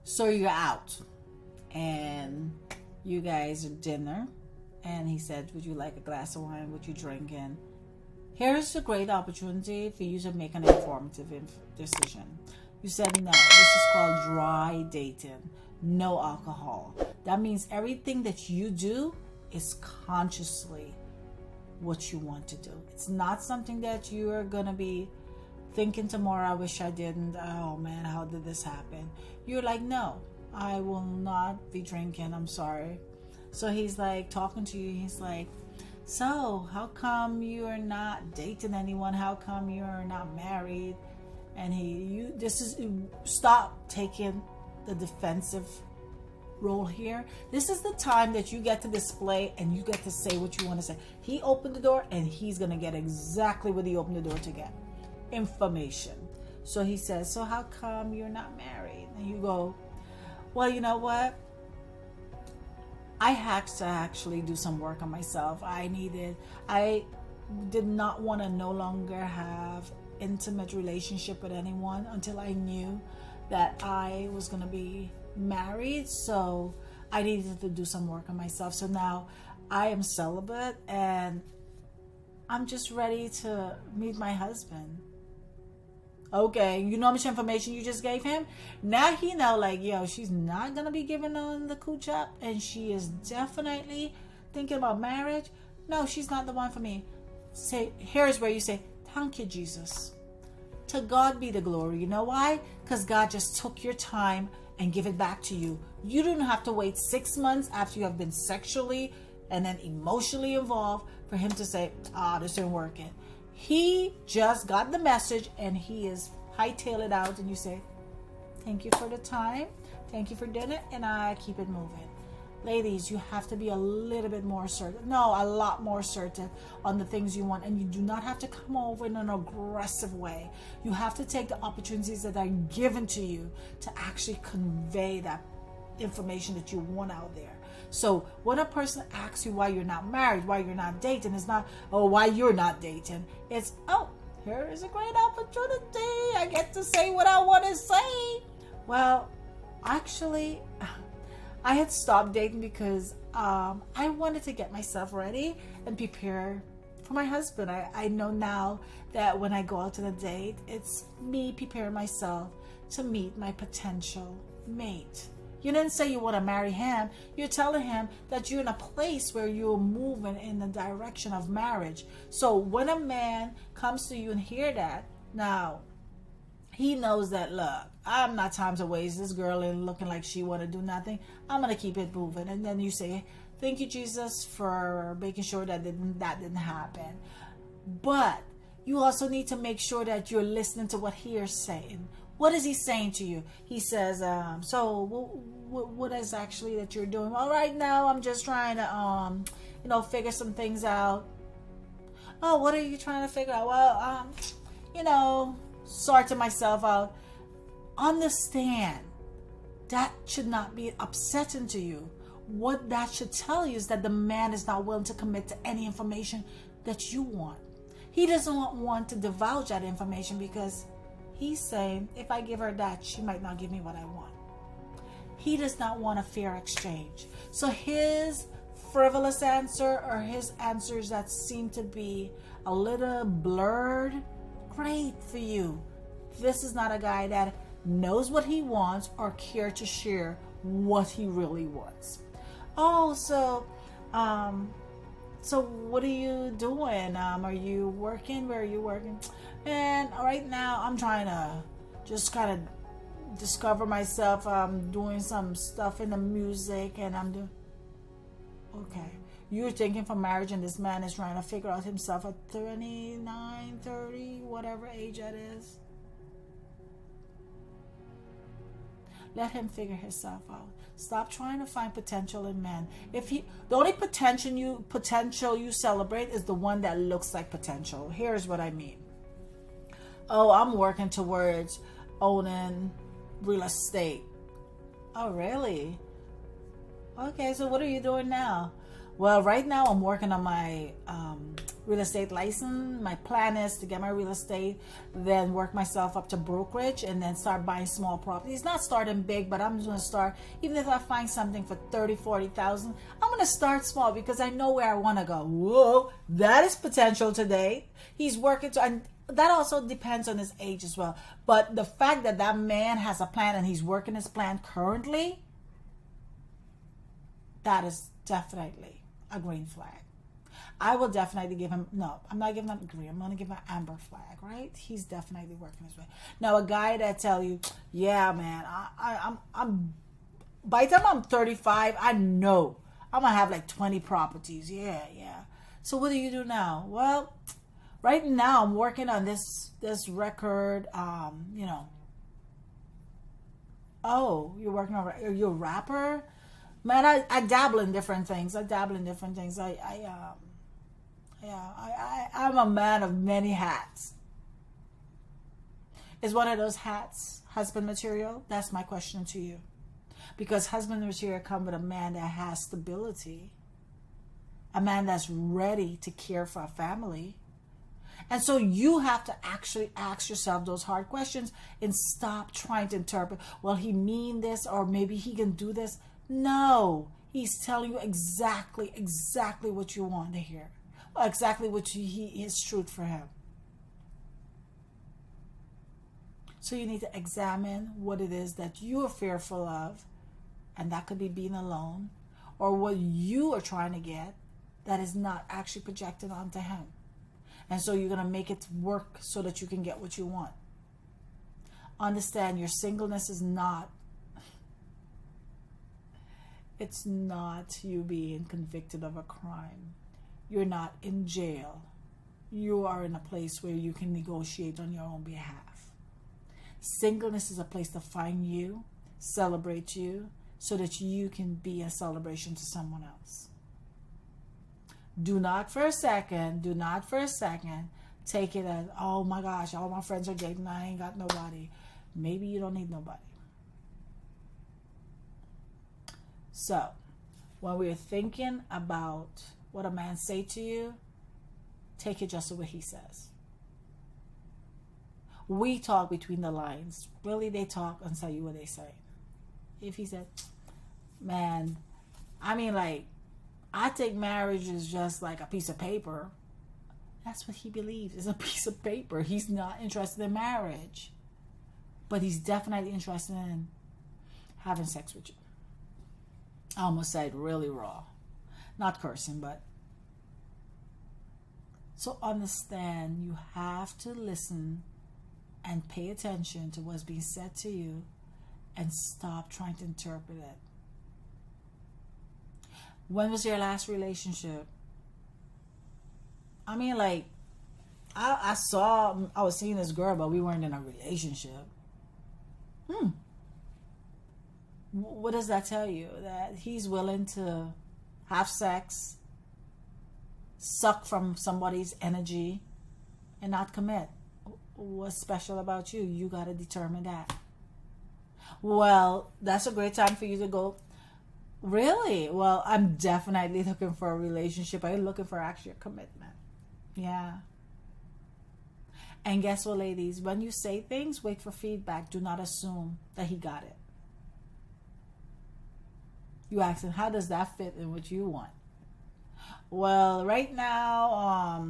So you're out and you guys are dinner, and he said, would you like a glass of wine? Would you drink? And here's a great opportunity for you to make an informative decision. You said no. This is called dry dating. No alcohol. That means everything that you do is consciously what you want to do. It's not something that you are going to be thinking tomorrow, I wish I didn't. Oh man, how did this happen? You're like, no, I will not be drinking. I'm sorry. So he's like talking to you. He's like, so how come you're not dating anyone? How come you're not married? And stop taking the defensive role here. This is the time that you get to display and you get to say what you want to say. He opened the door and he's going to get exactly what he opened the door to get. Information. So he says, so how come you're not married? And you go, well, you know what? I had to actually do some work on myself. I did not want to no longer have intimate relationship with anyone until I knew that I was going to be married. So I needed to do some work on myself. So now I am celibate and I'm just ready to meet my husband. Okay, you know how much information you just gave him? Now he know, like, yo, she's not gonna be giving on the cooch up, and she is definitely thinking about marriage. No, she's not the one for me. Here's where you say, thank you, Jesus. To God be the glory. You know why? Because God just took your time and give it back to you. You don't have to wait 6 months after you have been sexually and then emotionally involved for him to say, this ain't working. He just got the message and he is hightail it out, and you say, thank you for the time, thank you for dinner, and I keep it moving. Ladies, you have to be a little bit more assertive. No, a lot more assertive on the things you want, and you do not have to come over in an aggressive way. You have to take the opportunities that are given to you to actually convey that information that you want out there. So when a person asks you why you're not married, why you're not dating, it's not, why you're not dating. It's, here is a great opportunity. I get to say what I want to say. Well, actually, I had stopped dating because I wanted to get myself ready and prepare for my husband. I know now that when I go out on a date, it's me preparing myself to meet my potential mate. You didn't say you want to marry him. You're telling him that you're in a place where you're moving in the direction of marriage. So when a man comes to you and hear that, now he knows that, look, I'm not time to waste. This girl ain't looking like she want to do nothing. I'm going to keep it moving. And then you say, thank you, Jesus, for making sure that didn't happen. But you also need to make sure that you're listening to what he is saying. What is he saying to you? He says, so what is actually that you're doing? Well, right now I'm just trying to, figure some things out. Oh, what are you trying to figure out? Well, sorting myself out. Understand that should not be upsetting to you. What that should tell you is that the man is not willing to commit to any information that you want. He doesn't want to divulge that information because he's saying, if I give her that, she might not give me what I want. He does not want a fair exchange. So his frivolous answer, or his answers that seem to be a little blurred, great for you. This is not a guy that knows what he wants or care to share what he really wants. So what are you doing? Are you working? Where are you working? And right now I'm trying to just kind of discover myself. I'm doing some stuff in the music, and I'm doing, okay. You're thinking for marriage, and this man is trying to figure out himself at 29, 30, whatever age that is. Let him figure himself out. Stop trying to find potential in men. The only potential you celebrate is the one that looks like potential. Here's what I mean. I'm working towards owning real estate. Oh, really? Okay, so what are you doing now? Well, right now I'm working on my real estate license. My plan is to get my real estate, then work myself up to brokerage, and then start buying small properties. Not starting big, but I'm just going to start, even if I find something for 30, 40,000, I'm going to start small because I know where I want to go. Whoa, that is potential today. He's working to, and that also depends on his age as well. But the fact that that man has a plan and he's working his plan currently, that is definitely a green flag. I will definitely give him, no, I'm not giving him a green, I'm going to give him an amber flag, right? He's definitely working his way. Now, a guy that tell you, yeah, man, I'm by the time I'm 35, I know I'm going to have like 20 properties. Yeah. So what do you do now? Well, right now I'm working on this record, Oh, you're working on, you're a rapper? Man, I dabble in different things. I'm a man of many hats. Is one of those hats husband material? That's my question to you. Because husband material comes with a man that has stability, a man that's ready to care for a family. And so you have to actually ask yourself those hard questions and stop trying to interpret, well, he mean this, or maybe he can do this. No, he's telling you exactly what you want to hear. Exactly what he is truth for him. So you need to examine what it is that you are fearful of, and that could be being alone, or what you are trying to get that is not actually projected onto him. And so you're going to make it work so that you can get what you want. Understand, your singleness is not, it's not you being convicted of a crime. You're not in jail. You are in a place where you can negotiate on your own behalf. Singleness is a place to find you, celebrate you, so that you can be a celebration to someone else. Do not for a second take it as, oh my gosh, all my friends are dating, I ain't got nobody. Maybe you don't need nobody. So, when we're thinking about what a man say to you, take it just what he says. We talk between the lines. Really, they talk and tell you what they say. If he said, man, I mean, like, I think marriage is just like a piece of paper. That's what he believes, is a piece of paper. He's not interested in marriage. But he's definitely interested in having sex with you. I almost said really raw. Not cursing, but. So understand, you have to listen and pay attention to what's being said to you and stop trying to interpret it. When was your last relationship? I mean, like, I was seeing this girl, but we weren't in a relationship. What does that tell you? That he's willing to have sex, suck from somebody's energy, and not commit. What's special about you? You got to determine that. Well, that's a great time for you to go, really? Well, I'm definitely looking for a relationship. I'm looking for actually a commitment. Yeah. And guess what, ladies? When you say things, wait for feedback. Do not assume that he got it. You ask him, how does that fit in what you want? Well, right now,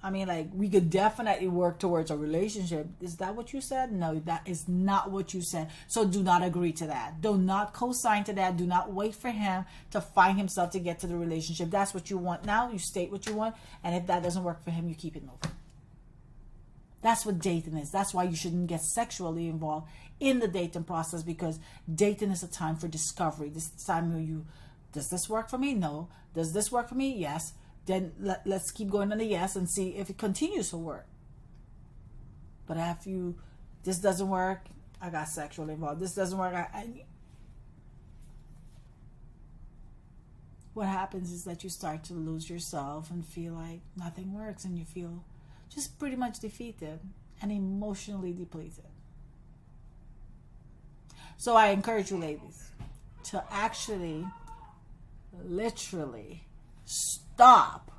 I mean, like, we could definitely work towards a relationship. Is that what you said? No, that is not what you said. So do not agree to that. Do not co-sign to that. Do not wait for him to find himself to get to the relationship. That's what you want now. You state what you want. And if that doesn't work for him, you keep it moving. That's what dating is. That's why you shouldn't get sexually involved in the dating process, because dating is a time for discovery. This is the time where you, does this work for me? No. Does this work for me? Yes. Then let's keep going on the yes and see if it continues to work. But if this doesn't work, I got sexually involved. This doesn't work. What happens is that you start to lose yourself and feel like nothing works, and you feel just pretty much defeated and emotionally depleted. So I encourage you, ladies, to actually literally stop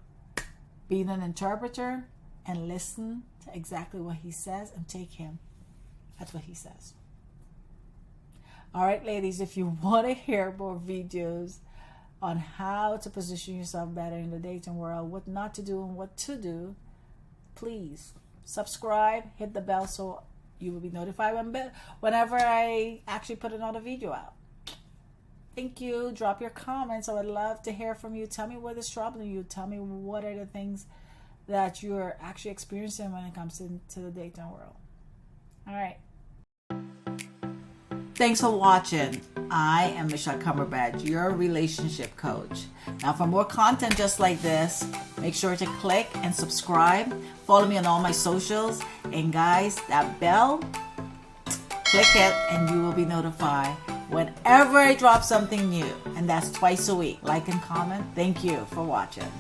being an interpreter and listen to exactly what he says and take him. That's what he says. All right, ladies, if you want to hear more videos on how to position yourself better in the dating world, what not to do and what to do, please subscribe, hit the bell so you will be notified whenever I actually put another video out. Thank you. Drop your comments. I would love to hear from you. Tell me what is troubling you. Tell me what are the things that you're actually experiencing when it comes to the dating world. All right. Thanks for watching. I am Michelle Cumberbatch, your relationship coach. Now, for more content just like this, make sure to click and subscribe. Follow me on all my socials. And guys, that bell, click it and you will be notified whenever I drop something new. And that's twice a week. Like and comment. Thank you for watching.